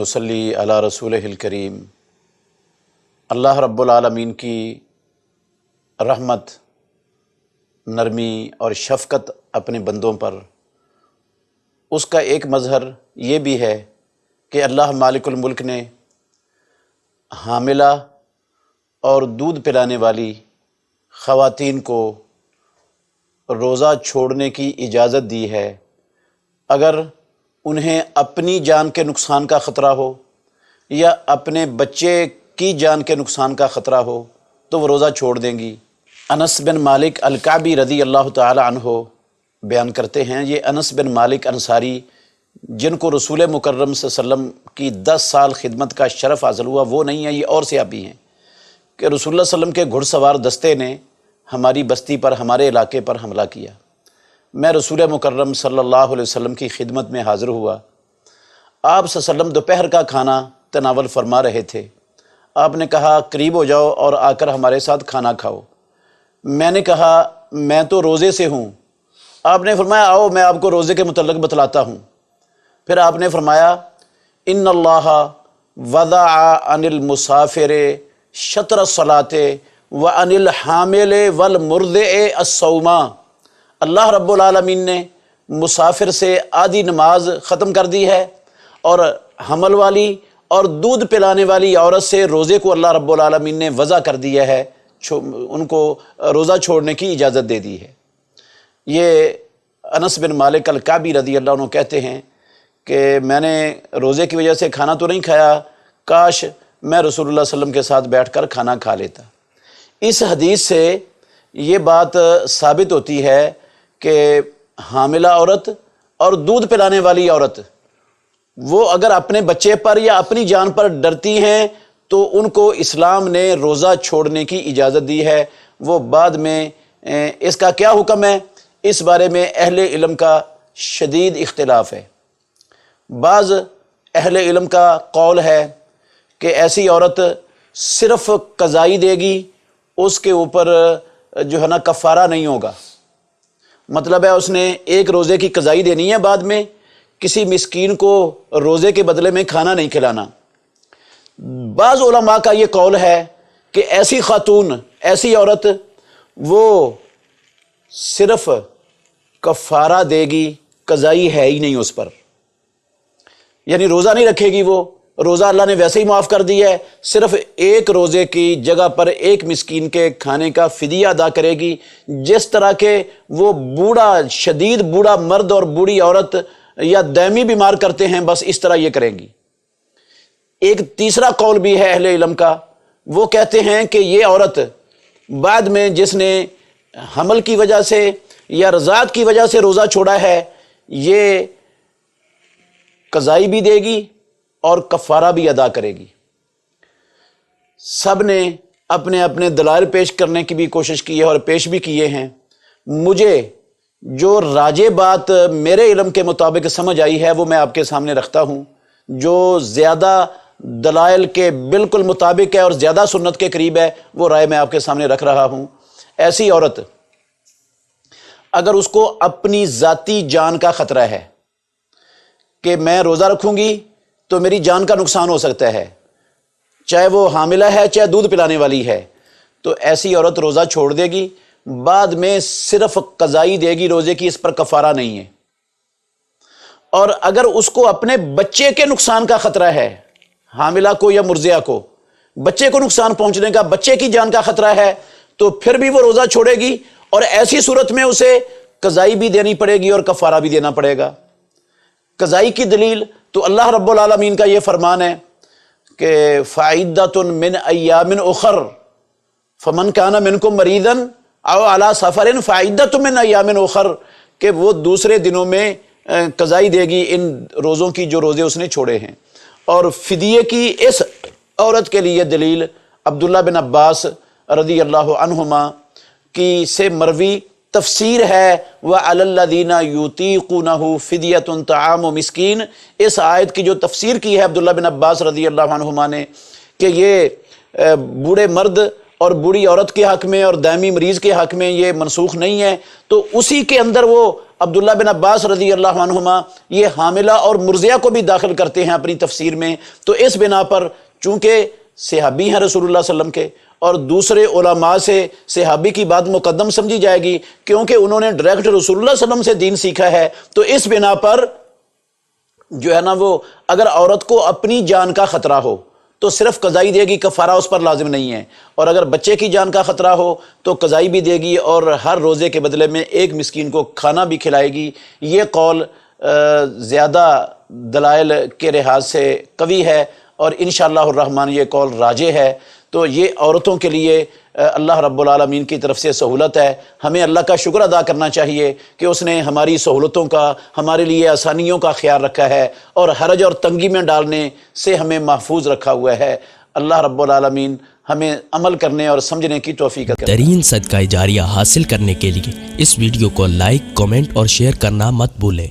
نصلی علی رسولہ الکریم۔ اللہ رب العالمین کی رحمت، نرمی اور شفقت اپنے بندوں پر، اس کا ایک مظہر یہ بھی ہے کہ اللہ مالک الملک نے حاملہ اور دودھ پلانے والی خواتین کو روزہ چھوڑنے کی اجازت دی ہے اگر انہیں اپنی جان کے نقصان کا خطرہ ہو یا اپنے بچے کی جان کے نقصان کا خطرہ ہو تو وہ روزہ چھوڑ دیں گی۔ انس بن مالک الکعبی رضی اللہ تعالی عنہ بیان کرتے ہیں، یہ انس بن مالک انصاری جن کو رسول مکرم صلی اللہ علیہ وسلم کی 10 سال خدمت کا شرف حاصل ہوا، وہ نہیں ہیں، یہ اور صحابی ہیں کہ رسول اللہ صلی اللہ علیہ وسلم کے گھڑ سوار دستے نے ہماری بستی پر، ہمارے علاقے پر حملہ کیا۔ میں رسول مکرم صلی اللہ علیہ وسلم کی خدمت میں حاضر ہوا۔ آپ صلی اللہ علیہ وسلم دوپہر کا کھانا تناول فرما رہے تھے۔ آپ نے کہا قریب ہو جاؤ اور آ کر ہمارے ساتھ کھانا کھاؤ۔ میں نے کہا میں تو روزے سے ہوں۔ آپ نے فرمایا آؤ میں آپ کو روزے کے متعلق بتلاتا ہوں۔ پھر آپ نے فرمایا ان اللہ وضع عن المسافر شطر الصلاة وعن الحامل والمرضع الصوم۔ اللہ رب العالمین نے مسافر سے آدھی نماز ختم کر دی ہے، اور حمل والی اور دودھ پلانے والی عورت سے روزے کو اللہ رب العالمین نے وضع کر دیا ہے، ان کو روزہ چھوڑنے کی اجازت دے دی ہے۔ یہ انس بن مالک الکعبی رضی اللہ عنہ کہتے ہیں کہ میں نے روزے کی وجہ سے کھانا تو نہیں کھایا، کاش میں رسول اللہ صلی اللہ علیہ وسلم کے ساتھ بیٹھ کر کھانا کھا لیتا۔ اس حدیث سے یہ بات ثابت ہوتی ہے کہ حاملہ عورت اور دودھ پلانے والی عورت وہ اگر اپنے بچے پر یا اپنی جان پر ڈرتی ہیں تو ان کو اسلام نے روزہ چھوڑنے کی اجازت دی ہے۔ وہ بعد میں اس کا کیا حکم ہے، اس بارے میں اہل علم کا شدید اختلاف ہے۔ بعض اہل علم کا قول ہے کہ ایسی عورت صرف قضائی دے گی، اس کے اوپر جو ہے نا کفارہ نہیں ہوگا۔ مطلب ہے اس نے ایک روزے کی قضائی دینی ہے، بعد میں کسی مسکین کو روزے کے بدلے میں کھانا نہیں کھلانا۔ بعض علماء کا یہ قول ہے کہ ایسی خاتون، ایسی عورت وہ صرف کفارہ دے گی، قضائی ہے ہی نہیں اس پر، یعنی روزہ نہیں رکھے گی۔ وہ روزہ اللہ نے ویسے ہی معاف کر دیا ہے، صرف ایک روزے کی جگہ پر ایک مسکین کے کھانے کا فدیہ ادا کرے گی، جس طرح کے وہ بوڑھا، شدید بوڑھا مرد اور بوڑھی عورت یا دائمی بیمار کرتے ہیں، بس اس طرح یہ کریں گی۔ ایک تیسرا قول بھی ہے اہل علم کا، وہ کہتے ہیں کہ یہ عورت بعد میں جس نے حمل کی وجہ سے یا رضاعت کی وجہ سے روزہ چھوڑا ہے، یہ قضائی بھی دے گی اور کفارہ بھی ادا کرے گی۔ سب نے اپنے اپنے دلائل پیش کرنے کی بھی کوشش کی ہے اور پیش بھی کیے ہیں۔ مجھے جو راجح بات میرے علم کے مطابق سمجھ آئی ہے وہ میں آپ کے سامنے رکھتا ہوں، جو زیادہ دلائل کے بالکل مطابق ہے اور زیادہ سنت کے قریب ہے، وہ رائے میں آپ کے سامنے رکھ رہا ہوں۔ ایسی عورت اگر اس کو اپنی ذاتی جان کا خطرہ ہے کہ میں روزہ رکھوں گی تو میری جان کا نقصان ہو سکتا ہے، چاہے وہ حاملہ ہے چاہے دودھ پلانے والی ہے، تو ایسی عورت روزہ چھوڑ دے گی، بعد میں صرف قضائی دے گی روزے کی، اس پر کفارہ نہیں ہے۔ اور اگر اس کو اپنے بچے کے نقصان کا خطرہ ہے، حاملہ کو یا مرضعہ کو بچے کو نقصان پہنچنے کا، بچے کی جان کا خطرہ ہے، تو پھر بھی وہ روزہ چھوڑے گی، اور ایسی صورت میں اسے قضائی بھی دینی پڑے گی اور کفارہ بھی دینا پڑے گا۔ قضائی کی دلیل تو اللہ رب العالمین کا یہ فرمان ہے کہ فَعِدَّةٌ مِّنْ أَيَّامٍ أُخَرَ فَمَنْ كَانَ مِنْكُمْ مَرِيضًا أَوْ عَلَىٰ سَفَرٍ فَعِدَّةٌ مِّنْ أَيَّامٍ أُخَرَ، کہ وہ دوسرے دنوں میں قضائی دے گی ان روزوں کی جو روزے اس نے چھوڑے ہیں۔ اور فدیے کی اس عورت کے لیے دلیل عبداللہ بن عباس رضی اللہ عنہما کی سے مروی تفسیر ہے وَعَلَى الَّذِينَ يُطِيقُونَهُ فِدْيَةٌ طَعَامُ مِسْكِينٍ۔ اس آیت کی جو تفسیر کی ہے عبداللہ بن عباس رضی اللہ عنہما نے کہ یہ بوڑھے مرد اور بوڑھی عورت کے حق میں اور دائمی مریض کے حق میں یہ منسوخ نہیں ہے، تو اسی کے اندر وہ عبداللہ بن عباس رضی اللہ عنہما یہ حاملہ اور مرضعہ کو بھی داخل کرتے ہیں اپنی تفسیر میں۔ تو اس بنا پر چونکہ صحابی ہیں رسول اللہ صلی اللہ علیہ وسلم کے، اور دوسرے علماء سے صحابی کی بات مقدم سمجھی جائے گی کیونکہ انہوں نے ڈائریکٹ رسول اللہ صلی اللہ علیہ وسلم سے دین سیکھا ہے۔ تو اس بنا پر جو ہے نا وہ اگر عورت کو اپنی جان کا خطرہ ہو تو صرف قضائی دے گی، کفارہ اس پر لازم نہیں ہے، اور اگر بچے کی جان کا خطرہ ہو تو قضائی بھی دے گی اور ہر روزے کے بدلے میں ایک مسکین کو کھانا بھی کھلائے گی۔ یہ قول زیادہ دلائل کے لحاظ سے قوی ہے اور انشاءاللہ الرحمن یہ قول راجح ہے۔ تو یہ عورتوں کے لیے اللہ رب العالمین کی طرف سے سہولت ہے۔ ہمیں اللہ کا شکر ادا کرنا چاہیے کہ اس نے ہماری سہولتوں کا، ہمارے لیے آسانیوں کا خیال رکھا ہے اور حرج اور تنگی میں ڈالنے سے ہمیں محفوظ رکھا ہوا ہے۔ اللہ رب العالمین ہمیں عمل کرنے اور سمجھنے کی توفیق عطا کرے۔ ترین صدقہ جاریہ حاصل کرنے کے لیے اس ویڈیو کو لائک، کمنٹ اور شیئر کرنا مت بھولیں۔